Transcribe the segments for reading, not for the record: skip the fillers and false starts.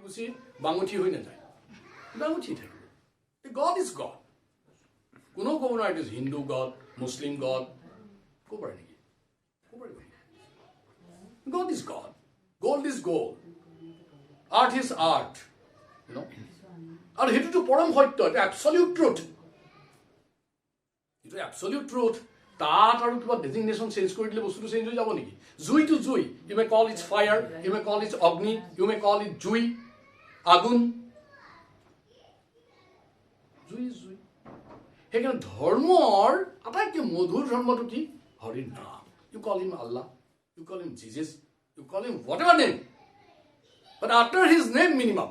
কুচি বাঙুঠি হৈ নাযায়, বাঙুঠি থাকিব। God is god. কোনেও ক'ব নোৱাৰে it is Hindu god, Muslim god, ক'ব পাৰে নেকি? ক'ব পাৰিব নেকি? God is god, gold is gold, earth is earth, আৰু সেইটোতো পৰম সত্য, এইটো এবছলিউট ট্ৰুথ, এইটো এবছলিউট ট্ৰুথ। তাত আৰু কিবা ডেজিগনেশ্যন চেঞ্জ কৰি দিলে বস্তুটো চেঞ্জ হৈ যাব নেকি? জুইটো জুই, you may call it's fire, you may call it's agni, you may call it jui, agun, জুই জুই। সেইকাৰণে ধৰ্মৰ আটাইতকৈ মধুৰ ধৰ্মটো কি? হৰিৰ নাম। You call him Allah, you call him Jesus, you call him whatever name, but after his name minimum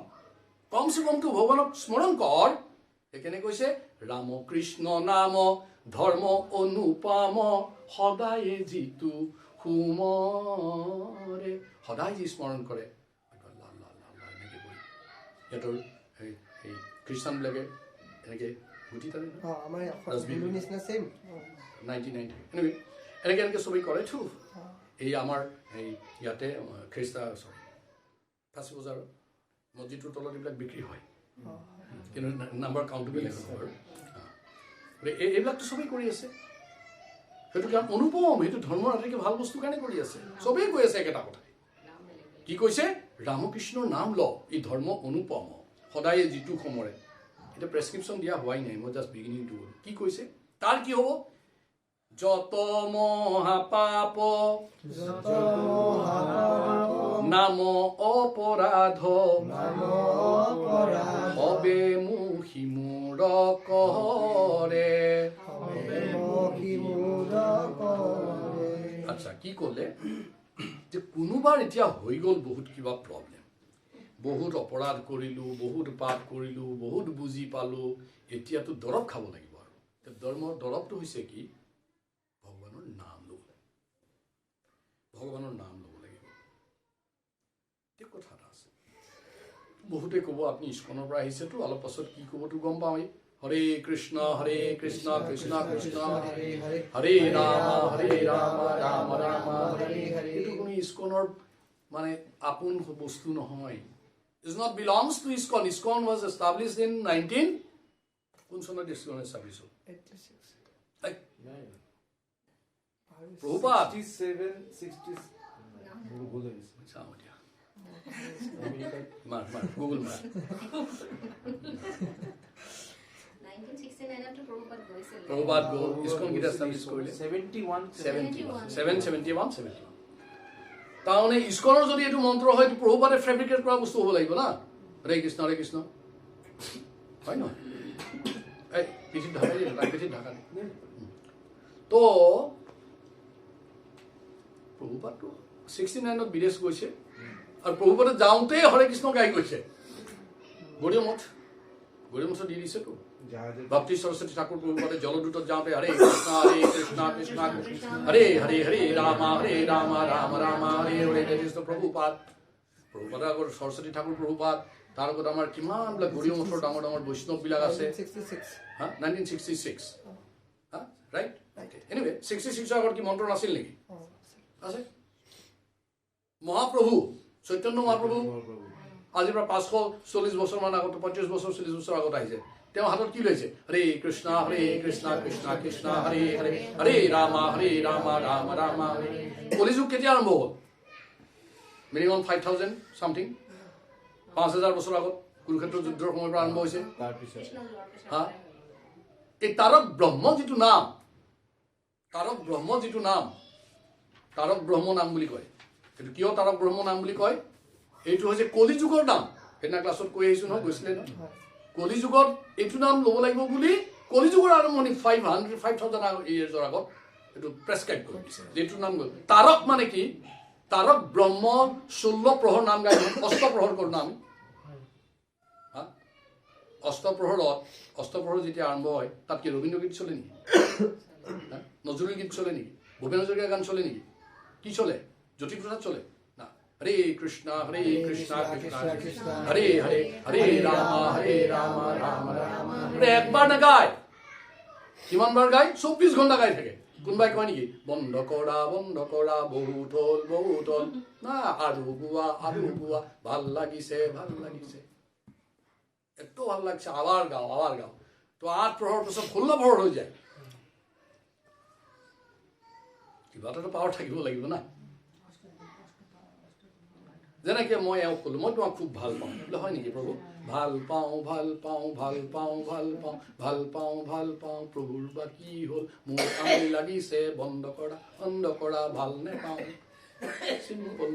কমচে কমটো ভগৱানক স্মৰণ কৰ। সেইকাৰণে কৈছে ৰাম কৃষ্ণ নাম ধৰ্ম অনুপম, সদায়ে যিটো সুমৰে। সদায় যি স্মৰণ কৰে এনেকৈ কৰি সিহঁতৰ সেই খ্ৰীষ্টানবিলাকে এনেকৈ গুটি তাৰে 90 এনেকৈ চবেই কৰে থু। এই আমাৰ এই ইয়াতে ফাঁচী বজাৰৰ মছজিদটোৰ তলত এইবিলাক বিক্ৰী হয়, কিন্তু নাম্বাৰ কাউণ্টটো বেলেগ হয় বাৰু। এইবিলাকতো চবেই কৰি আছে, সেইটো কাৰণ অনুপম, সেইটো ধৰ্মৰ আটাইতকৈ ভাল বস্তু কাৰণে কৰি আছে। চবেই কৈ আছে একেটা কথা। কি কৈছে? ৰামকৃষ্ণৰ নাম ল, এই ধৰ্ম অনুপম, সদায় যিটো সমৰে। এতিয়া প্ৰেছক্ৰিপশ্যন দিয়া হোৱাই নাই, মই জাষ্ট বিগিনিং টু। কি কৈছে? তাৰ কি হ'ব? যত মহাপাপ নাম অপৰাধ, সবে মুখি মূৰ কৰে। আচ্ছা, কি ক'লে? যে কোনোবাৰ এতিয়া হৈ গ'ল বহুত কিবা প্ৰব্লেম, বহুত অপৰাধ কৰিলোঁ, বহুত পাপ কৰিলোঁ, বহুত বুজি পালোঁ, এতিয়াতো দৰৱ খাব লাগিব। আৰু দৰৱটো হৈছে কি? ভগৱানৰ নাম ল'ব লাগিব, ভগৱানৰ নাম ল'ব লাগিব। এতিয়া কথা এটা আছে, বহুতে ক'ব আপুনি ইস্কনৰ পৰা আহিছেতো, অলপ পাছত কি ক'বতো গম পাওঁৱেই। হৰে কৃষ্ণ কৃষ্ণ কৃষ্ণ হৰে ৰাম ৰাম ৰাম হৰে হৰে। এইটো কোনো ইস্কনৰ মানে আপোন বস্তু নহয়। It not belongs to ISKCON. ISKCON was established in 19 কোন চনত ISKCON established হ'ল? 86 Prabhupada 67 চাওঁ এতিয়া মাৰ গুগল মাৰ। 1969 to Prabhupada go ISKCON কিটা establish কৰিলে 71 তাৰমানে ইস্কনৰ যদি এইটো মন্ত্ৰ হয়, প্ৰভুপাদে ফেব্ৰিকেট কৰা বস্তু হ'ব লাগিব না। হৰে কৃষ্ণ হয় নহয়? এই পিঠিত ঢাকা দিয়ে, পিঠিত ঢাকা দিয়ে। তো প্ৰভুপাদটো 69 বিদেশ গৈছে, আৰু প্ৰভুপাদে যাওঁতেই হৰে কৃষ্ণ গাই গৈছে। গৰিয়মঠ দি দিছেতো। ভক্তি সৰস্বতী ঠাকুৰ প্ৰভুপাদে জলদূতত যাওঁতে হৰে কৃষ্ণ কৃষ্ণ হৰে হৰে হৰে ৰাম ৰাম ৰাম হৰে হৰে। প্ৰভুপাদে আগত সৰস্বতী ঠাকুৰ প্ৰভুপাদ, তাৰ আগত আমাৰ কিমানবিলাক গৰিয়মঠৰ ডাঙৰ ডাঙৰ বৈষ্ণৱবিলাক আছে। 1966 ৰাইট? এনিৱে 66 আগত কি মন্ত্ৰ নাছিল নেকি? আছে। মহাপ্ৰভু চৈতন্য মহাপ্ৰভু আজিৰ পৰা 540 বছৰমান আগত, 35 বছৰ 40 বছৰ আগত আহিছে। তেওঁ হাতত কি লৈছে? হৰে কৃষ্ণ কৃষ্ণ কৃষ্ণ হৰে হৰে হৰে ৰাম ৰাম ৰাম হৰে। কলিযুগ কেতিয়া আৰম্ভ হ'ল? মিনিমাম 5000 চামথিং, 5000 বছৰ আগত কুৰুক্ষেত্ৰ যুদ্ধৰ সময়ৰ পৰা আৰম্ভ হৈছে। এই তাৰক ব্ৰহ্ম যিটো নাম, তাৰক ব্ৰহ্ম নাম বুলি কয়। সেইটো কিয় তাৰক ব্ৰহ্ম নাম বুলি কয়? এইটো হৈছে কলিযুগৰ নাম। সেইদিনা ক্লাছত কৈ আহিছো নহয়, গৈছিলে ন? কলিযুগত এইটো নাম ল'ব লাগিব বুলি কলিযুগৰ আৰম্ভণি 5000 ইয়াৰ্ছৰ আগত এইটো প্ৰেছক্ৰাইব কৰি দিছে। যিটো নাম গ'ল তাৰক মানে কি? তাৰক ব্ৰহ্ম 16 প্ৰহৰ নাম গাই, অষ্টপ্ৰহৰ কৰোঁ না আমি। অষ্টপ্ৰহৰ যেতিয়া আৰম্ভ হয়, তাত কি ৰবীন্দ্ৰ গীত চলে নেকি? নজৰুল গীত চলে নেকি? ভূপেন হাজৰিকাৰ গান চলে নেকি? কি চলে? জ্যোতিপ্ৰসাদ চলে না? হৰে কৃষ্ণ কৃষ্ণ হৰে হৰে হৰে ৰাম ৰাম একবাৰ নাগায়, কিমান বাৰ গায়? 24 ঘণ্টা গাই থাকে। কোনোবাই কয় নেকি বন্ধ কৰা বহুত হ'ল না আৰু গোৱা ভাল লাগিছে এত ভাল লাগছে আবাৰ গাও তো 8 প্ৰহৰ পিছত 16 প্ৰহৰ হৈ যায় কিবা এটা পাৱাৰ থাকিব লাগিব না যেনেকে মই এওঁ ক'লো মই তোমাক খুব ভাল পাওঁ বোলে হয় নেকি প্ৰভু ভাল পাওঁ প্ৰভুৰ বা কি হ'ল মোৰ আমনি লাগিছে বন্ধ কৰা ভাল নেপাওঁ চিম্পল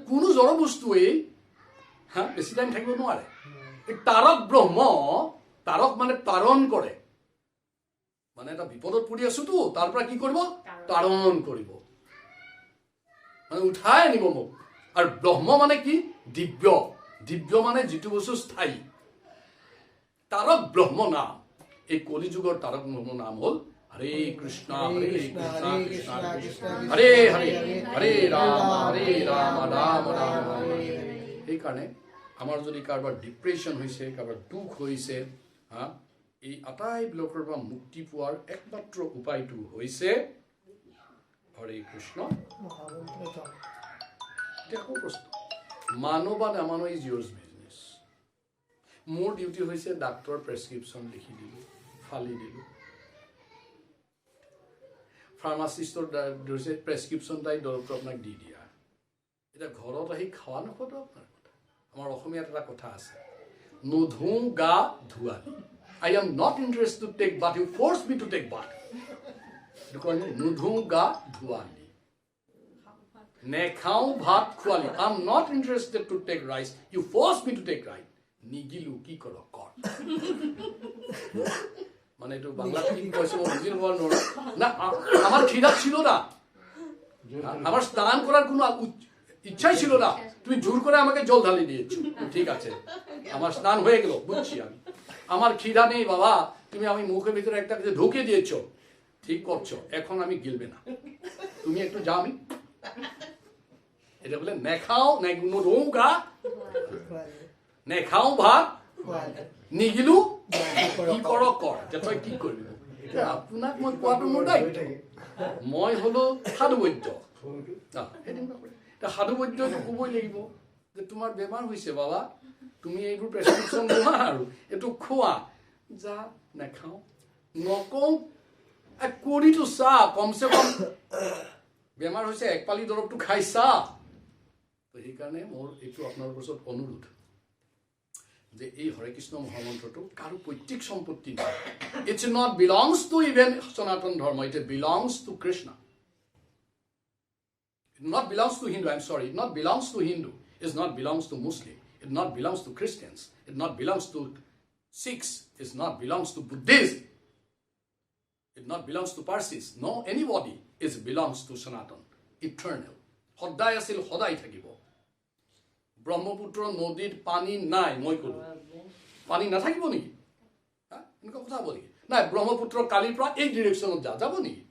কোনো জড় বস্তুৱেই বেছি টাইম থাকিব নোৱাৰে তাৰক ব্ৰহ্ম তাৰক মানে তাৰণ কৰে মানে এটা বিপদত পৰি আছোতো তাৰ পৰা কি কৰিব তাৰণ কৰিব মানে উঠাই আনিব মোক আৰু ব্ৰহ্ম মানে কি দিব্য মানে যিটো বস্তু স্থায়ী তাৰক ব্ৰহ্ম নাম এই কলি যুগৰ তাৰক ব্ৰহ্ম নাম হ'ল হৰে কৃষ্ণ হৰে হৰে ৰাম ৰাম সেইকাৰণে আমাৰ যদি কাৰোবাৰ ডিপ্ৰেশ্যন হৈছে কাৰোবাৰ দুখ হৈছে এই আটাইবিলাকৰ পৰা মুক্তি পোৱাৰ একমাত্ৰ উপায়টো হৈছে হৰে কৃষ্ণ মানৱ বা নামানো ইজ ইয়ৰ্ছ বিজনেছ মোৰ ডিউটি হৈছে ডাক্তৰ প্ৰেছক্ৰিপশ্যন লিখি দিলোঁ ফালি দিলোঁ ফাৰ্মাচিষ্টৰ হৈছে প্ৰেছক্ৰিপশ্যন তাই দৰৱটো আপোনাক দি দিয়া এতিয়া ঘৰত আহি খোৱা নোখোৱাটো আপোনাৰ কথা আমাৰ অসমীয়াত এটা কথা আছে নোধোঁ গা ধোৱালি I am not interested to take bath. You force me to take bath. Nudhu ga dhuali. Nekhau bhat khwali. I am not interested to take rice. You force me to take rice. Nigilu ki koro kor. Mane to Bangla ki koise mo bujil bol no. Na amar khida chilo na. Amar স্নান করার কোনো ইচ্ছাই ছিল না তুমি জোর করে আমাকে জল ঢালি দিয়েছো ঠিক আছে আমার স্নান হয়ে গেল বুঝছি আমি আমার খিদা নেই বাবা তুমি আমি মুখের ভিতরে একটা কিছু ঢুকে দিয়েছো ঠিক করছো এখন আমি গিলবে না তুমি একটু যাও আমি এটা বলে নেখাও নোগা নেখাও ভাত নিগিলু কি কর কর তই কি করবি আপোনাক মই কোৱাটো মোৰ দায়িত্ব মই হলো সাধু বৈদ্য সাধু বৈদ্যটো ক'বই লাগিব যে তোমাৰ বেমাৰ হৈছে বাবা তুমি এইবোৰ প্ৰেছক্ৰিপশ্যন লোৱা আৰু এইটো খোৱা যা নেখাওঁ নকওঁ কৰিতো চা কমচে কম বেমাৰ হৈছে এক পালি দৰৱটো খাই চা তো সেইকাৰণে মোৰ এইটো আপোনালোকৰ ওচৰত অনুৰোধ যে এই হৰে কৃষ্ণ মহামন্ত্ৰটো কাৰো পৈতৃক সম্পত্তি নহয় it's not belongs to even Sanatan Dharma it belongs to Krishna It not belongs to Hindu, I'm sorry. It not belongs to Hindu. It not belongs to Muslim. It not belongs to Christians. It not belongs to Sikhs. It not belongs to Buddhists. It not belongs to Parsis. No, anybody. It belongs to Sanatan. Eternal. Hodai asil hodai thakibo. Brahmaputra nodir pani nai moi kolu. Pani na thakibo niki? Ha? Enka kotha boli. Nai Brahmaputra kalir pra ei direction ja jabo niki?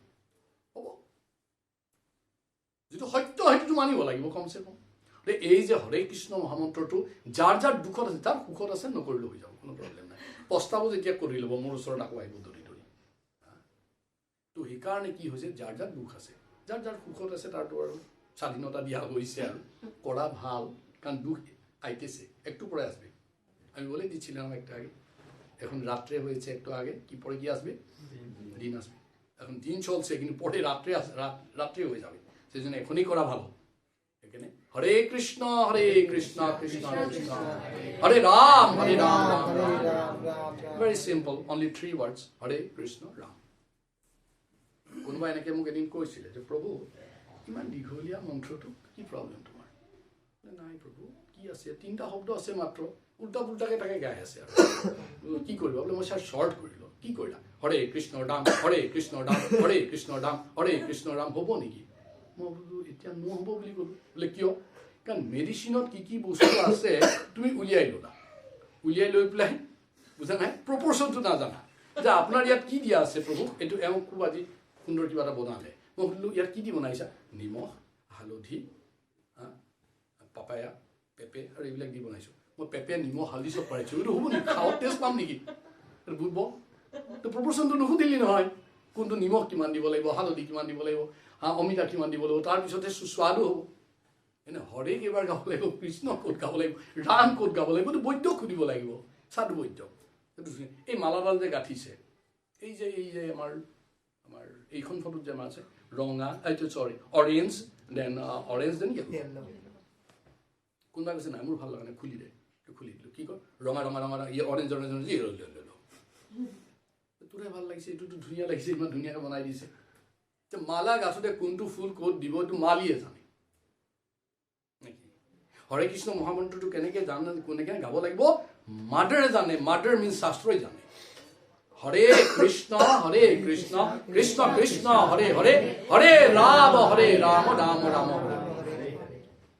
যেটো সত্য হেতুটো মানিব লাগিব কমসে কম এই যে হৰে কৃষ্ণ মহামন্ত্ৰটো যাৰ যাৰ দুখত আছে তাৰ সুখত আছে নকৰিলে হৈ যাব কোনো প্ৰব্লেম নাই প্ৰস্তাৱ যেতিয়া কৰি ল'ব মোৰ ওচৰত আকৌ আহিব ধৰি তো সেইকাৰণে কি হৈছে যাৰ যাৰ দুখ আছে যাৰ যাৰ সুখত আছে তাৰটো আৰু স্বাধীনতা দিয়া হৈছে আৰু কৰা ভাল কাৰণ দুখ আইতেছে একটু পরে আসবে আমি বলে দিচ্ছিলাম একটা আগে এখন রাত্রে হয়েছে একটু আগে কি পরে কি আসবে দিন আসবে এখন দিন চলছে কিন্তু পরে রাত্রে হয়ে যাবে সেজন্য এখনই করা ভালো এখানে হরে কৃষ্ণ কৃষ্ণ কৃষ্ণ হরে Ram very simple only 3 words হরে কৃষ্ণ রাম কোনোবা এনেকে মোক এদিন কৈছিলে যে প্ৰভু ইমান দীঘলীয়া মন্ত্ৰটো কি প্ৰব্লেম তোমাৰ নাই প্ৰভু কি আছে তিনটা শব্দ আছে মাত্ৰ উল্টা পুল্টাকে তাকে গাই আছে আৰু কি কৰিব বোলে মই স্যাৰ শৰ্ট কৰিলো কি কৰিলা হৰে কৃষ্ণ ৰাম হৰে কৃষ্ণ ৰাম হৰে কৃষ্ণ ৰাম হৰে কৃষ্ণ ৰাম হ'ব নেকি মই বোলো এতিয়া নহ'ব বুলি ক'লো বোলে কিয় কাৰণ মেডিচিনত কি কি বস্তু আছে তুমি উলিয়াই ল'লা উলিয়াই লৈ পেলাই বুজা নাই প্ৰপৰ্চনটো নাজানা যে আপোনাৰ ইয়াত কি দিয়া আছে প্ৰভু এইটো এওঁ খুব আজি সুন্দৰ কিবা এটা বনালে মই সুধিলোঁ ইয়াত কি দি বনাইছা নিমখ হালধি পাপায়া পেপে আৰু এইবিলাক দি বনাইছোঁ মই পেপে নিমখ হালধি চব পাৰিছোঁ এইটো হ'ব নেকি খাওঁ টেষ্ট পাম নেকি বুজিব তো প্ৰপৰ্চনটো নুসুধিলি নহয় কোনটো নিমখ কিমান দিব লাগিব হালধি কিমান দিব লাগিব অমিতা কিমান দিব লাগিব তাৰপিছতে সুস্বাদু হ'ব এনে হৰে কেইবাৰ গাব লাগিব কৃষ্ণ ক'ত গাব লাগিব ৰাম ক'ত গাব লাগিব এইটো বৈদ্যক সুধিব লাগিব সাধু বৈদ্যক এই মালাডাল যে গাঁঠিছে এই যে আমাৰ এইখন ফটোত যে আমাৰ আছে ৰঙা এইটো চৰি অৰেঞ্জ দেন কি কোনোবাই কৈছে নাই মোৰ ভাল লগা নাই খুলি দে খুলি দিলোঁ কি কয় ৰঙা অৰেঞ্জ যি তোৰে ভাল লাগিছে এইটোতো ধুনীয়া লাগিছে ইমান ধুনীয়াকৈ বনাই দিছে মালা গাছোতে কোনটো ফুল ক'ত দিব এইটো মালিয়ে জানে নেকি হৰে কৃষ্ণ মহামন্ত্ৰটো কেনেকৈ জানে কেনেকৈ গাব লাগিব মাদাৰে জানে মাদাৰ মিনছ শাস্ত্ৰই জানে হৰে কৃষ্ণ কৃষ্ণ কৃষ্ণ হৰে হৰে হৰে ৰাম ৰাম ৰাম হৰে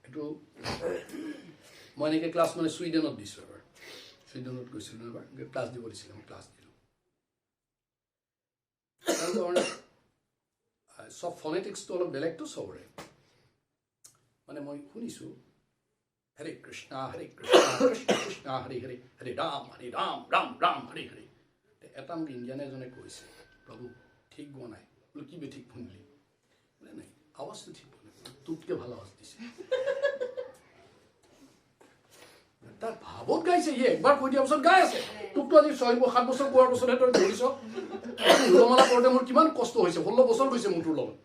এইটো মই এনেকৈ ক্লাছ মানে ছুইডেনত দিছোঁ এবাৰ ছুইডেনত গৈছিলোঁ এবাৰ ক্লাছ দিব দিছিলোঁ মই ক্লাছ দিলোঁ সব ফনেটিক্সটো অলপ বেলেগটো চবৰে মানে মই শুনিছোঁ হৰে কৃষ্ণ কৃষ্ণ কৃষ্ণ হৰে হৰে হৰে ৰাম ৰাম ৰাম হৰে হৰে এটা মোক ইণ্ডিয়ান এজনে কৈছে প্ৰভু ঠিক গোৱা নাই বোলো কি বে ঠিক শুনিলি বোলে নাই আৱাজটো ঠিক হোৱা নাই তোতকৈ ভাল আৱাজ দিছে তাৰ ভাৱত গাইছে সি একবাৰ কৈ দিয়াৰ পিছত গাই আছে তোকতো আজি 6-7 বছৰ পোৱাৰ পিছতহে তই ধৰিছ ৰোলমালা কৰোঁতে মোৰ কিমান কষ্ট হৈছে 16 বছৰ গৈছে মোৰ তোৰ লগত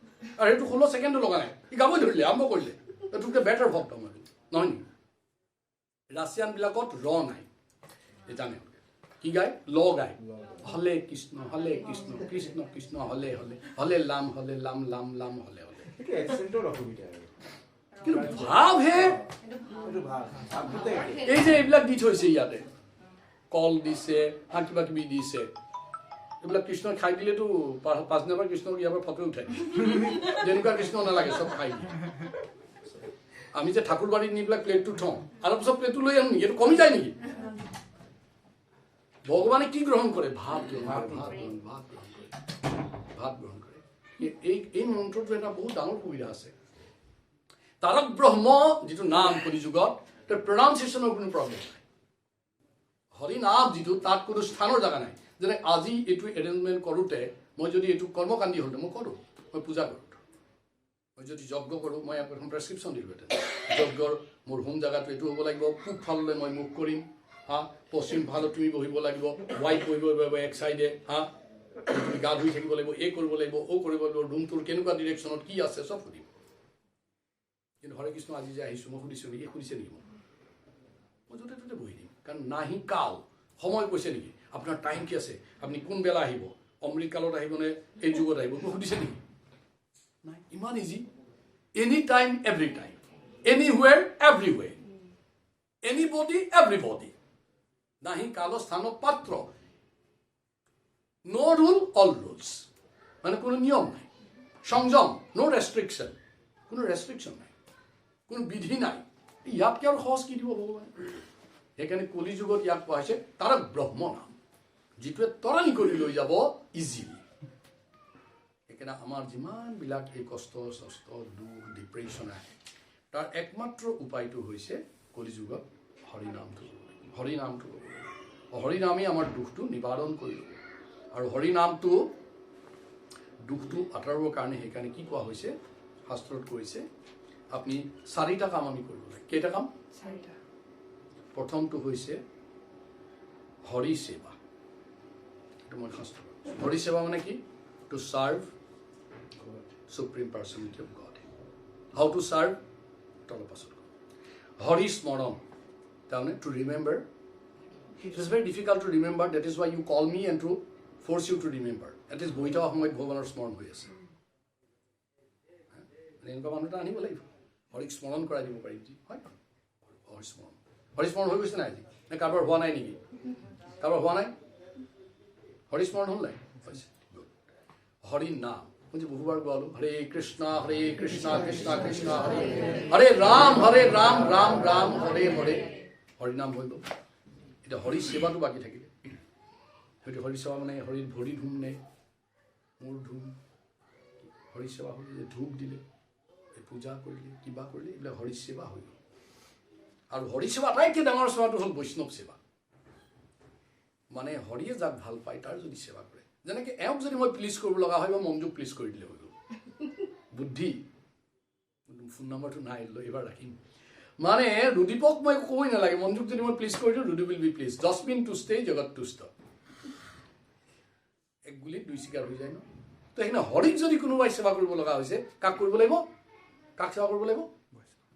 আৰু সেইটো 16 ছেকেণ্ডো লগা নাই সি গাবই ধৰিলে আৰম্ভ কৰিলে তোতকৈ বেটাৰ ভক্ত মই নহয় নেকি ৰাছিয়ানবিলাকত নাই জানে কি গায় ল গায় হলে কৃষ্ণ কৃষ্ণ কৃষ্ণ হলে হলে হলে লাম লাম লাম হলে হলে কিন্তু ভাৱ হে এই যে এইবিলাক দি থৈছে ইয়াতে কল দিছে কিবা কিবি দিছে এইবিলাক কৃষ্ণ খাই দিলেতো পাঁচদিনাবাৰ কৃষ্ণক ইয়াৰ পৰা ফটো উঠাই যেনেকুৱা কৃষ্ণ নালাগে চব খাই দিয়ে আমি যে ঠাকুৰবাৰীত নি পেলাই প্লেটটো থওঁ আৰু পিছত প্লেটটো লৈ আনো নেকি এইটো কমি যায় নেকি ভগৱানে কি গ্ৰহণ কৰে ভাৱ গ্ৰহণ কৰে এই মন্ত্ৰটো এটা বহুত ডাঙৰ সুবিধা আছে তাৰক ব্ৰহ্ম যিটো নাম কলিযুগত তাৰ প্ৰনাউন্সিয়েশ্যনৰ কোনো প্ৰব্লেম নাই হৰি নাম যিটো তাত কোনো স্থানৰ জেগা নাই যেনে আজি এইটো এৰেঞ্জমেণ্ট কৰোঁতে মই যদি এইটো কৰ্মকাণ্ডী হ'লহেঁতেন মই কৰোঁ মই পূজা কৰোঁ মই যদি যজ্ঞ কৰোঁ মই এখন প্ৰেছক্ৰিপশ্যন দিলোঁহেঁতেন যজ্ঞৰ মোৰ হোম জেগাটো এইটো হ'ব লাগিব পূব ফাললৈ মই মুখ কৰিম পশ্চিম ফালত তুমি বহিব লাগিব ৱাইট বহিব লাগিব এক চাইডে তুমি গা ধুই থাকিব লাগিব এই কৰিব লাগিব কৰিব লাগিব ৰুমটোৰ কেনেকুৱা ডিৰেকশ্যনত কি আছে চব সুধিম কিন্তু হৰে কৃষ্ণ আজি যে আহিছোঁ মই সুধিছোঁ নেকি সুধিছে নেকি মই য'তে ত'তে বহি দিম কাৰণ নাহি কাল সময় কৈছে নেকি আপোনাৰ টাইম কি আছে আপুনি কোন বেলা আহিব অমৃত কালত আহিবনে এই যুগত আহিব মই সুধিছে নেকি নাই ইমান easy any time every time anywhere everywhere anybody everybody নাহি কাল স্থানত পাত্ৰ নো ৰুল অল ৰুলছ মানে কোনো নিয়ম নাই সংযম নো ৰেষ্ট্ৰিকশ্যন কোনো ৰেষ্ট্ৰিকশ্যন নাই কোনো বিধি নাই ইয়াতকৈ আৰু সহজ কি দিব ভগৱানে সেইকাৰণে কলিযুগত ইয়াক কোৱা হৈছে তাৰক ব্ৰহ্ম নাম যিটোৱে তৰাণি কৰি লৈ যাব ইজিলি সেইকাৰণে আমাৰ যিমানবিলাক এই কষ্ট চষ্ট দুখ ডিপ্ৰেশ্যন আহে তাৰ একমাত্ৰ উপায়টো হৈছে কলিযুগত হৰিনামটো হৰিনামটো হৰিনামেই আমাৰ দুখটো নিবাৰণ কৰি ল'ব আৰু হৰিনামটো দুখটো আঁতৰাবৰ কাৰণে সেইকাৰণে কি কোৱা হৈছে শাস্ত্ৰত কৈছে আপুনি 4টা কাম আমি কৰিব লাগে কেইটা কাম 4টা প্ৰথমটো হৈছে হৰি সেৱা এইটো মই শাস্ত্ৰ হৰি সেৱা মানে কি to serve supreme personality of God how to serve তলৰ পাছত হৰি স্মৰণ তাৰমানে to remember it is very difficult to remember that is why you call me and to force you to remember it is বহি থকা সময়ত ভগৱানৰ স্মৰণ হৈ আছে এনেকুৱা মানুহ এটা আনিব লাগিব হৰিক স্মৰণ কৰাই দিব পাৰিম যি হয় হৰিস্মৰণ হৈ গৈছে নাই আজি নে কাৰোবাৰ হোৱা নাই নেকি কাৰোবাৰ হোৱা নাই হৰিস্মৰণ হ'ল নাই হৈছে হৰি নাম মই যে বহুবাৰ গোৱালোঁ হৰে কৃষ্ণ কৃষ্ণ কৃষ্ণ হৰে হৰে ৰাম ৰাম ৰাম হৰে হৰে হৰিনাম হৈ গ'ল এতিয়া হৰি সেৱাটো বাকী থাকিলে সেইটো হৰি সেৱা মানে হৰিৰ ভৰি ধুম নে মোৰ ধুম হৰি সেৱা হ'লে ধূপ দিলে পূজা কৰিলে কিবা কৰিলে এইবিলাক হৰি সেৱা হৈ গ'ল আৰু হৰি সেৱা আটাইতকৈ ডাঙৰ সেৱাটো হ'ল বৈষ্ণৱ সেৱা মানে হৰিয়ে যাক ভাল পায় তাৰ যদি সেৱা কৰে যেনেকৈ এওঁক যদি মই প্লিজ কৰিব লগা হয় মই মনযোগ প্লিজ কৰি দিলে হৈ গ'ল বুদ্ধি ফোন নম্বৰটো নাই লৈ এইবাৰ ৰাখিম মানে ৰুদীপক মই ক'বই নালাগে মনযোগ যদি মই প্লিজ কৰি দিওঁ ৰুদি will be please dustbin to stay জগত টু ষ্টপ এক গুলিত দুই চিকাৰ হৈ যায় ন তো সেইকাৰণে হৰিক যদি কোনোবাই সেৱা কৰিব লগা হৈছে কাক কৰিব লাগিব কাক সেৱা কৰিব লাগিব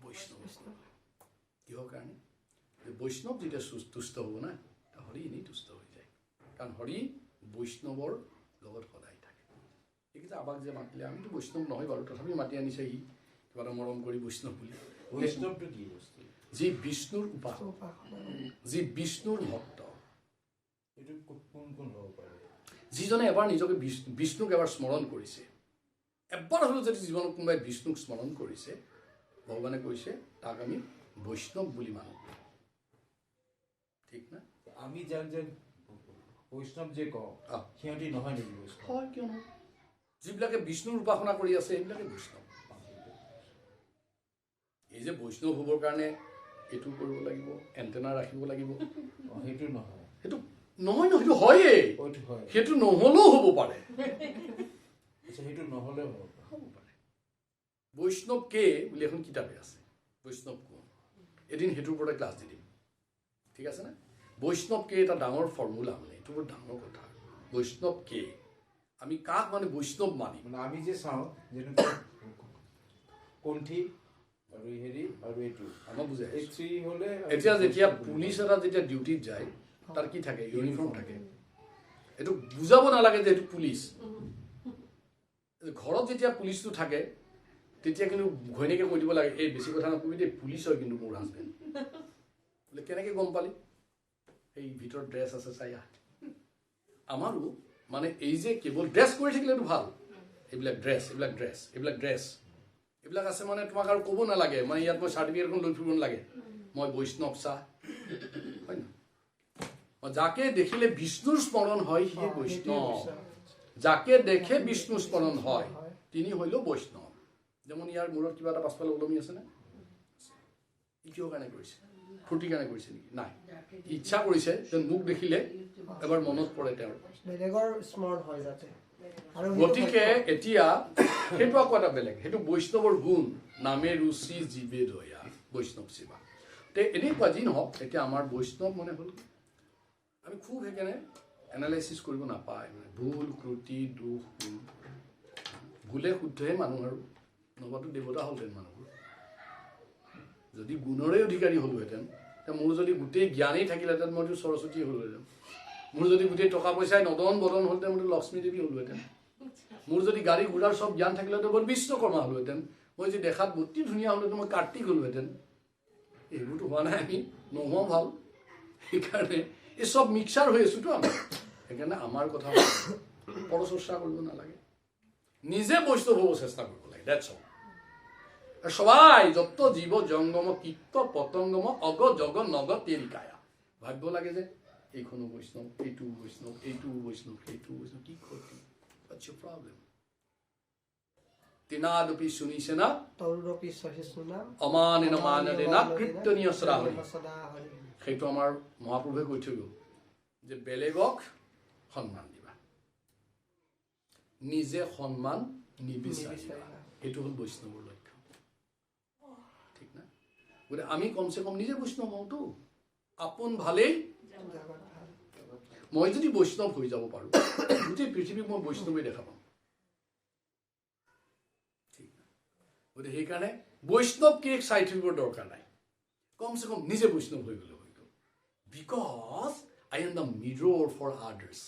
বৈষ্ণৱ কিহৰ কাৰণে বৈষ্ণৱ যেতিয়া তুষ্ট হ'ব না হৰি এনেই তুষ্ট হৈ যায় কাৰণ হৰি বৈষ্ণৱৰ লগত সদায় থাকে এইকেইটা আমাক যে মাতিলে আমিতো বৈষ্ণৱ নহয় বাৰু তথাপি মাতি আনিছে সি কিবা এটা মৰম কৰি বৈষ্ণৱ বুলি বৈষ্ণৱটো কি বস্তু যি বিষ্ণুৰ উপাসক যি বিষ্ণুৰ ভক্ত এইটো কোন কোন হ'ব পাৰে যিজনে এবাৰ নিজকে বিষ্ণুক এবাৰ স্মৰণ কৰিছে এবাৰ হ'লেও যদি জীৱনত কোনোবাই বিষ্ণুক স্মৰণ কৰিছে ভগৱানে কৈছে তাক আমি বৈষ্ণৱ বুলি মানো ঠিক না আমি যাক যে বৈষ্ণৱ যে কওঁ সিহঁতি নহয় নেকি বৈষ্ণৱ হয় কিয় নহয় যিবিলাকে বিষ্ণুৰ উপাসনা কৰি আছে সেইবিলাকে বৈষ্ণৱ এই যে বৈষ্ণৱ হ'বৰ কাৰণে এইটো কৰিব লাগিব এণ্টেনা ৰাখিব লাগিব সেইটো নহয় সেইটো নহয় ন সেইটো হয়েই সেইটো নহ'লেও হ'ব পাৰে সেইটো নহ'লেও হ'ব পাৰে বৈষ্ণৱ কে বুলি এখন কিতাপে আছে বৈষ্ণৱ কোন এদিন সেইটোৰ ওপৰতে ক্লাছ দি দিম ঠিক আছে নে বৈষ্ণৱ কে এটা ডাঙৰ ফৰ্মুলা মানে এইটো বৰ ডাঙৰ কথা বৈষ্ণৱ কে আমি কাক মানে বৈষ্ণৱ মানি মানে আমি যে চাওঁ যেনেকৈ কণ্ঠী আৰু হেৰি আৰু এইটো আমাক বুজাই এই থ্ৰী হ'লে এতিয়া যেতিয়া পুলিচ এটা যেতিয়া ডিউটিত যায় তাৰ কি থাকে ইউনিফৰ্ম থাকে এইটো বুজাব নালাগে যে এইটো পুলিচ ঘৰত যেতিয়া পুলিচটো থাকে তেতিয়া কিন্তু ঘৈণীয়েকে কৈ দিব লাগে এই বেছি কথা নকবি দেই পুলিচ হয় কিন্তু মোৰ হাজবেণ্ড বোলে কেনেকৈ গম পালি এই ভিতৰত ড্ৰেছ আছে চাই আমাৰো মানে এই যে কেৱল ড্ৰেছ কৰি থাকিলেতো ভাল এইবিলাক ড্ৰেছ এইবিলাক আছে মানে তোমাক আৰু ক'ব নালাগে মানে ইয়াত মই চাৰ্টিফিকেটখন লৈ ফুৰিব নালাগে মই বৈষ্ণৱ চাহ হয় ন যাকে দেখিলে বিষ্ণুৰ স্মৰণ হয় সি বৈষ্ণৱ যাকে দেখে বিষ্ণু স্মৰণ হয় তিনি হইলেও বৈষ্ণৱ যেমন ইয়াৰ মূৰত কিবা এটা পাছফালে ওলমি আছে নে কিহৰ কাৰণে কৰিছে ফূৰ্তিৰ কাৰণে কৰিছে নেকি নাই ইচ্ছা কৰিছে যেন মোক দেখিলে এবাৰ মনত পৰে তেওঁৰ বেলেগৰ স্মৰণ হয় যাতে গতিকে এতিয়া সেইটো আকৌ এটা বেলেগ সেইটো বৈষ্ণৱৰ গুণ নামে ৰুচি জীৱে দয়া বৈষ্ণৱ সেৱা তে এনেকুৱা যি নহওক এতিয়া আমাৰ বৈষ্ণৱ মানে হ'ল আমি খুব সেইকাৰণে এনালাইচিছ কৰিব নাপায় মানে ভুল ক্ৰুটি দুখ গুণ ভুলে শুদ্ধহে মানুহ আৰু নহবাতো দেৱতা হ'লহেঁতেন মানুহবোৰ যদি গুণৰে অধিকাৰী হ'লোহেঁতেন মোৰ যদি গোটেই জ্ঞানেই থাকিলেহেঁতেন মইতো সৰস্বতী হ'লোহেঁতেন মোৰ যদি গোটেই টকা পইচাই নদন বদন হ'লহেঁতেন মইতো লক্ষ্মী দেৱী হ'লোহেঁতেন মোৰ যদি গাড়ী ঘোঁৰাৰ চব জ্ঞান থাকিলেহেঁতেন মই বিশ্বকৰ্মা হ'লোহেঁতেন মই যদি দেখাত অতি ধুনীয়া হ'লোহেঁতেন মই কাৰ্তিক হ'লোহেঁতেন এইবোৰতো হোৱা নাই আমি নোহোৱাও ভাল সেইকাৰণে এই চব মিক্সাৰ হৈ আছোতো আমি সেইকাৰণে আমাৰ কথা পৰচৰ্চা কৰিব নালাগে নিজে বৈষ্ণৱ হ'ব চেষ্টা কৰিব লাগে ডেটছ অল সবাই যত জীৱ জংগম কীট পতংগম অগ জগ নগ তেৰিকায়া ভাবিব লাগে যে এইখনো বৈষ্ণৱ এইটো বৈষ্ণৱ এইটো বৈষ্ণৱ সেইটো বৈষ্ণৱ কি ক্ষতি What's your problem? Tinadupi sunisena তৰুৰপি সহিষ্ণুনা অমানেন মানেনা কীৰ্তনীয় সদাহৰি সেইটো আমাৰ মহাপ্ৰভুৱে কৈ থৈ গ'ল যে বেলেগক সন্মান দিবা নিজে সন্মান নিবিচাৰিবা এইটো হ'ল বৈষ্ণৱৰ লক্ষ্য ঠিক না গতিকে আমি কমচে কম নিজে বৈষ্ণৱ হওঁতো আপোন ভালেই মই যদি বৈষ্ণৱ হৈ যাব পাৰোঁ গোটেই পৃথিৱীক মই বৈষ্ণৱে দেখা পাম ঠিক গতিকে সেইকাৰণে বৈষ্ণৱকে চাই থাকিবৰ দৰকাৰ নাই কমচে কম নিজে বৈষ্ণৱ হৈ গ'লে হৈ গ'ল because I am the mirror for others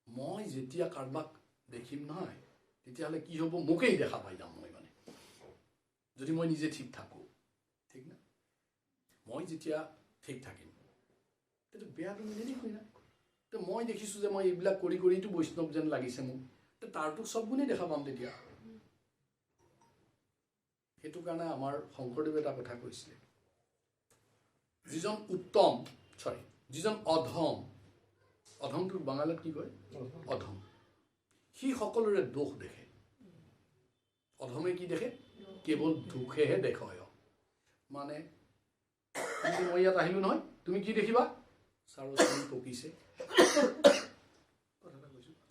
মই যেতিয়া কাৰোবাক দেখিম নহয় তেতিয়াহ'লে কি হ'ব মোকেই দেখা পাই যাম মই মানে যদি মই নিজে ঠিক থাকোঁ ঠিক না মই যেতিয়া ঠিক থাকিম তেতিয়া বেয়াটো নেদেখোঁ না তো মই দেখিছোঁ যে মই এইবিলাক কৰি কৰিতো বৈষ্ণৱ যেন লাগিছে মোক তো তাৰতো চব গুণেই দেখা পাম তেতিয়া সেইটো কাৰণে আমাৰ শংকৰদেৱে এটা কথা কৈছিলে যিজন উত্তম যিজন অধমটোক বাঙালীত কি কয় অধম সি সকলোৰে দোষ দেখে অধমে কি দেখে কেৱল দুখেহে দেখে মানে মই ইয়াত আহিলোঁ নহয় তুমি কি দেখিবা ছাৰৰ চুলি পকিছে,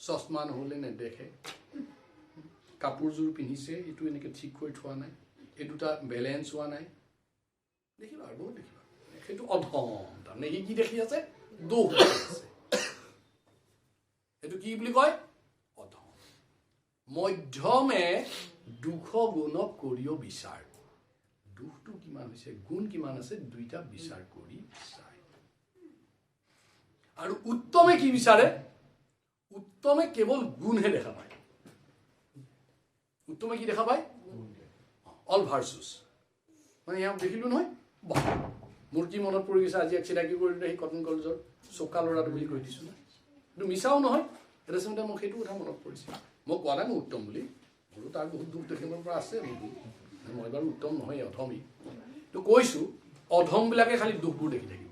চশমা নহ'লে নেদেখে, কাপোৰযোৰ পিন্ধিছে এইটো এনেকৈ ঠিক কৰি থোৱা নাই, এই দুটা বেলেঞ্চ হোৱা নাই, দেখিবা আৰু বহুত দেখিবা। সেইটো অধম, তাৰমানে সি কি দেখি আছে? দোষ দেখি আছে। সেইটো কি বুলি কয়? অধম। মধ্যমে দুখ গুণক কৰিও বিচাৰ। দুখটো কিমান হৈছে, গুণ কিমান আছে, দুইটা বিচাৰ কৰি চায়। আৰু উত্তমে কি বিচাৰে? উত্তমে কেৱল গুণহে দেখা পায়। উত্তমে কি দেখা পায়? অল ভাৰ্চুছ। মানে ইয়াক দেখিলো নহয়, মোৰ কি মনত পৰি গৈছে, আজি এক চিনাকি কৰিলো সেই কটন কলেজৰ চোকা ল'ৰাটো বুলি কৈ দিছো না, কিন্তু মিছাও নহয়। এটা চিন্তা মোক সেইটো কথা মনত পৰিছে। মই কোৱা নাই মই উত্তম বুলি, মোৰো তাৰ বহুত দুখ দেখিবৰ পৰা আছে, মই বাৰু উত্তম নহয়, অধমেই। তো কৈছো অধমবিলাকে খালি দুখবোৰ দেখি থাকিব।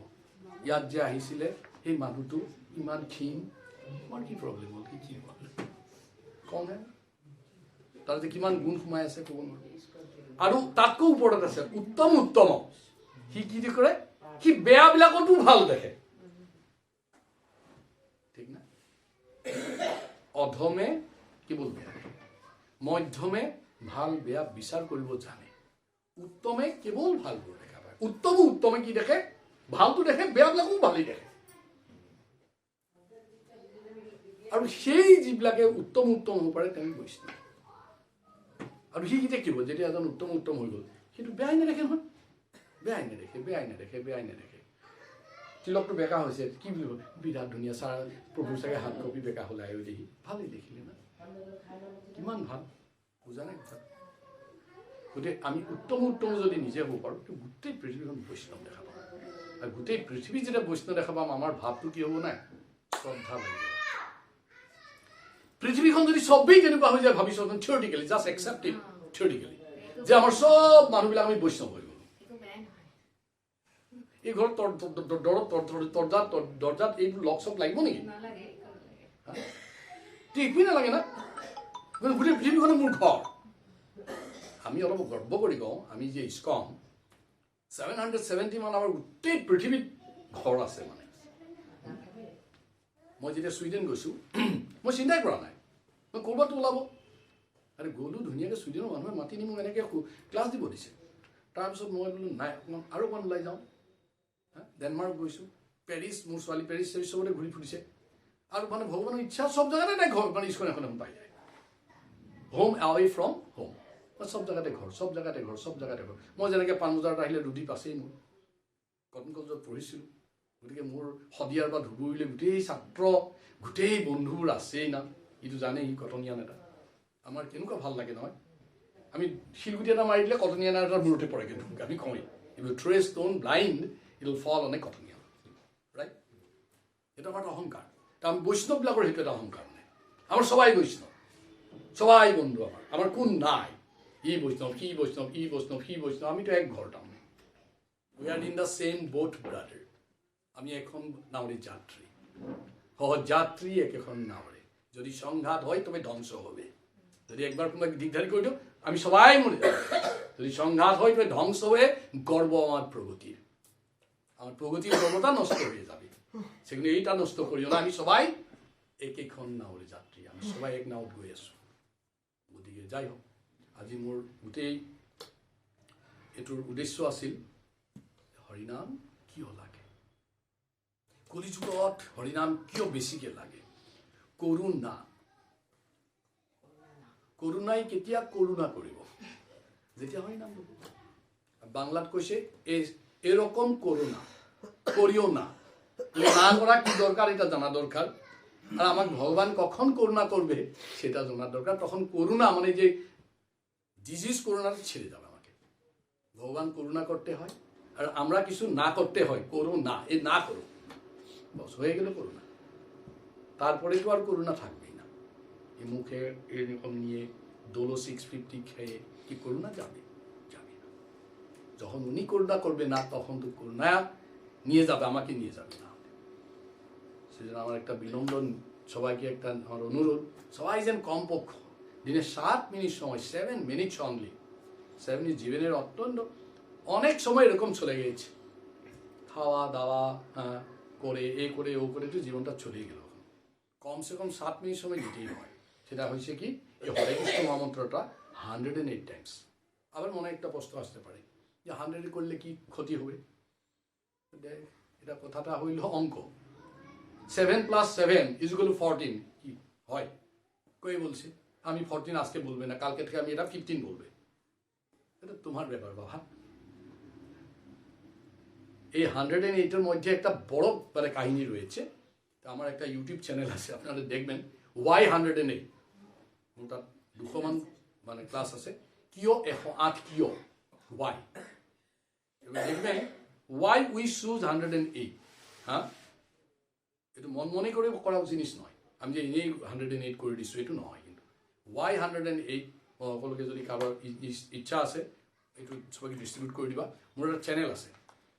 ইয়াত যে আহিছিলে সেই মানুহটো ইমান ক্ষীণ, তোমাৰ কি প্ৰব্লেম হ'ল, কি ক্ষীণ হ'ল কমহে, তাৰ যে কিমান গুণ সোমাই আছে ক'ব নোৱাৰো। আৰু তাতকৈ ওপৰত আছে উত্তম উত্তম, সি কি কৰে, সি বেয়াবিলাকতো ভাল দেখে, ঠিক না? অধমে কেৱল বেয়া দেখে, মধ্যমে ভাল বেয়া বিচাৰ কৰিব জানে, উত্তমে কেৱল ভালবোৰ দেখা পায়। উত্তমে কি দেখে, ভালটো দেখে, বেয়াবিলাকো ভালেই দেখে। আৰু সেই যিবিলাকে উত্তম হ'ব পাৰে তেওঁ বৈষ্ণৱ। আৰু সি দেখিব যেতিয়া এজন উত্তম হৈ গ'ল, সেইটো বেয়াই নেদেখে নহয়, বেয়াই নেদেখে। তিলকটো বেকা হৈছে, কি বুলি কয়, বিৰাট ধুনীয়া, ছাৰ প্ৰভু চাগে হাত কপি বেকা হ'লে আয়ো দেখি, ভালেই দেখিলে না, কিমান ভাল, বুজা নাই কথা। গতিকে আমি উত্তম যদি নিজে হ'ব পাৰোঁ, গোটেই পৃথিৱীখন বৈষ্ণৱ দেখা পাম। আৰু গোটেই পৃথিৱী যেতিয়া বৈষ্ণৱ দেখা পাম, আমাৰ ভাৱটো কি হ'ব নাই, শ্ৰদ্ধা লাগিব। পৃথিৱীখন যদি চবেই তেনেকুৱা হৈ যায়, ভাবিছোঁ theoretically, just accept it theoretically, যে আমাৰ চব মানুহবিলাক আমি বৈষ্ণৱ হৈ গ'লো। এই ঘৰত দৰ্জাত এইবোৰ লক চক লাগিব নেকি? একোৱেই নালাগে না, গোটেই পৃথিৱীখনে মোৰ ঘৰ। আমি অলপ গৰ্ব কৰি কওঁ, আমি যে ইস্কন 770 মান আমাৰ গোটেই পৃথিৱীত ঘৰ আছে। মানে মই যেতিয়া ছুইডেন গৈছোঁ, মই চিন্তাই কৰা নাই মই ক'ৰবাতো ওলাব, আৰু গ'লো ধুনীয়াকৈ ছুইডেনৰ মানুহে মাতি নি মোক এনেকৈ ক্লাছ দিব দিছে। তাৰপিছত মই বোলো নাই আৰু অকণমান ওলাই যাওঁ। ডেনমাৰ্ক গৈছোঁ, পেৰিছ, মোৰ ছোৱালী পেৰিছ চবতে ঘূৰি ফুৰিছে। আৰু মানে ভগৱানৰ ইচ্ছা চব জেগাতে নাই ঘৰ, মানে ইস্কন এখন পাই যায়। হোম এৱে ফ্ৰম হোম, চব জেগাতে ঘৰ। মই যেনেকৈ পাণবজাৰত আহিলে ৰুদীপ আছেই, মোৰ কটন কলেজত পঢ়িছিলোঁ, গতিকে মোৰ শদিয়াৰ পৰা ধুবুৰীলৈ গোটেই ছাত্ৰ, গোটেই বন্ধুবোৰ আছেই না। ইটো জানেই, সি কটনিয়ান এটা। আমাৰ কেনেকুৱা ভাল লাগে নহয়, আমি শিলগুটি এটা মাৰি দিলে কটনিয়ান এটা মূৰতে পৰে, কিন্তু আমি কওঁৱেই, if you throw a stone blind it will fall on a Cottonian, right? সেইটো আমাৰ অহংকাৰ। আমি বৈষ্ণৱবিলাকৰ সেইটো এটা অহংকাৰ নাই। আমাৰ সবাই বৈষ্ণৱ, সবাই বন্ধু। আমাৰ কোন নাই, ই বৈষ্ণৱ, সি বৈষ্ণৱ, ই বৈষ্ণৱ, সি বৈষ্ণৱ, আমিতো এক ঘৰ। তাৰমানে we are in the same boat brother. আমি এখন নাৱৰে যাত্ৰী, সহযাত্ৰী একেখন নাৱৰে। যদি সংঘাত হয় তবে ধ্বংস হবে। যদি একবার কোনোবাই দিগদারি করে দিও, আমি সবাই মরে যাব। যদি সংঘাত হয় তবে ধ্বংস হয়ে গর্ব আমার প্রগতির, আমার প্রগতির গর্বটা নষ্ট হয়ে যাবে। সেখানে এইটা নষ্ট করিও না, আমি সবাই একেখন নাৱৰে যাত্ৰী, আমি সবাই এক নাৱত গৈ আছোঁ। গতিকে যাই হোক, আজি মোৰ গোটেই এইটোৰ উদ্দেশ্য আছিল হৰিনাম কিয় লাগে, কলিযুগত হৰিনাম কিয় বেছিকৈ লাগে। কৰুণাই কেতিয়া কৰুণা কৰিব, যেতিয়া হৰিনাম ল'ব। বাংলাত কৈছে এরকম করুণা করিও না, না করা কি দরকার এটা জানা দরকার। আর আমাকে ভগবান কখন করুণা করবে সেটা জানা দরকার। তখন করুণা মানে যে ডিজিজ করুণাটা ছেড়ে যাবে। আমাকে ভগবান করুণা করতে হয়, আর আমরা কিছু না করতে হয়, করো না, এ না করো, বস হয়ে গেল করুণা। তারপরে তো আর করুণা থাকবেই না। এই মুখে এরকম নিয়ে দোলো 650 খেয়ে কি করুণা যাবে? যাবে না। যখন উনি করুণা করবে না, তখন তো করুণা নিয়ে যাবে, আমাকে নিয়ে যাবে না। সেজন্য আমার একটা বিনম্র সবাইকে একটা আমার অনুরোধ, সবাই যেন কমপক্ষ দিনে 7 মিনিট সময়, 7 মিনিটস অনলি। 7 মিনিট জীবনের অত্যন্ত অনেক সময় এরকম চলে গেছে, খাওয়া দাওয়া, করে এ করে ও করে তো জীবনটা চলেই গেল কমসে কম 7 মিনিট সময় দিতেই হয় সেটা হয়েছে কি এই হরে কৃষ্ণ মহামন্ত্রটা 108 টাইমস আবার মনে একটা প্রশ্ন আসতে পারে যে 100 করলে কি ক্ষতি হবে এটা কথাটা হইল অঙ্ক 7 + 7 = 14 কি হয় কই বলছে আমি 14 আজকে বলবে না কালকে থেকে আমি এটা 15 বলবে এটা তোমার ব্যাপার বাবা এই 108 এর মধ্যে একটা বড় মানে কাহিনী রয়েছে তো আমার একটা ইউটিউব চ্যানেল আছে আপনারা দেখবেন why 108 ওটা 200 মান মানে ক্লাস আছে কিয় 108 কিয় why এবার দেখবেন why we choose 108 হ্যাঁ এটা মন মনে করে করা জিনিস নয় আমি যে এই 108 করে দিছো এটা নয় কিন্তু why 108 সকলকে যদি কারোর ইচ্ছা আছে একটু সবাইকে ডিস্ট্রিবিউট করে দিবা মোৰ এটা চ্যানেল আছে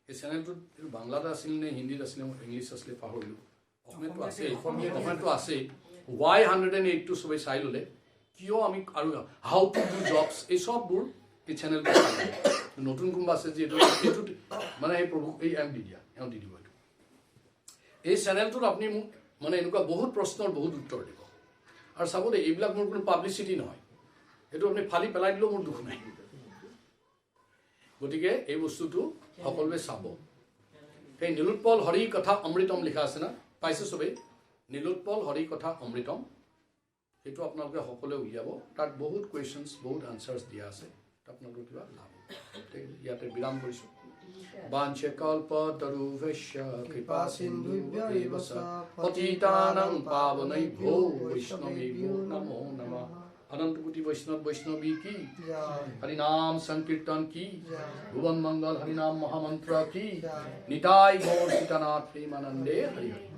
এই চ্যানেলটোত বাংলাত আছিল নে হিন্দীত আছিল ইংলিছ আছিল পাহৰিলোঁ অসমীয়াটো আছে why 108 টো সবাই চাই ল'লে কিয় আমি আৰু হাউ টু ডু জবছ এই সববোৰ এই চ্যানেলটো নতুন কোনোবা আছে যে এইটো মানে এই প্ৰভু এই এম দি দিয়া এম দি দিব এই চ্যানেলটোত আপুনি মোক মানে এনেকুৱা বহুত প্ৰশ্নৰ বহুত উত্তৰ দিব আৰু চাব দেই এইবিলাক মোৰ কোনো পাব্লিচিটি নহয় এইটো আপুনি ফালি পেলাই দিলেও মোৰ দুখ নাই গতিকে এই বস্তুটো সকলোৱে চাব সেই নীলোৎপল হৰি কথা অমৃতম লিখা আছে না পাইছে সবেই নীলোৎপল হৰি কথা অমৃতম সেইটো আপোনালোকে সকলোৱে উলিয়াব তাত বহুত কুৱেশ্যনছ বহুত আনচাৰ্ছ দিয়া আছে আপোনালোকৰ কিবা লাভ ইয়াতে বিৰাম কৰিছোঁ বাঞ্ছে কল্পতৰুভ্যশ্চ কৃপা সিন্ধুভ্যেব চ পতিতানাং পাবনৈভ্যো বৈষ্ণবেভ্যো নমো নমঃ अनंत कोटि वैष्णव वैष्णवी की हरिनाम संकीर्तन की भुवन मंगल हरिनाम महामंत्र की निताई गौर सीतानाथ प्रेमानंदे हरि हरि।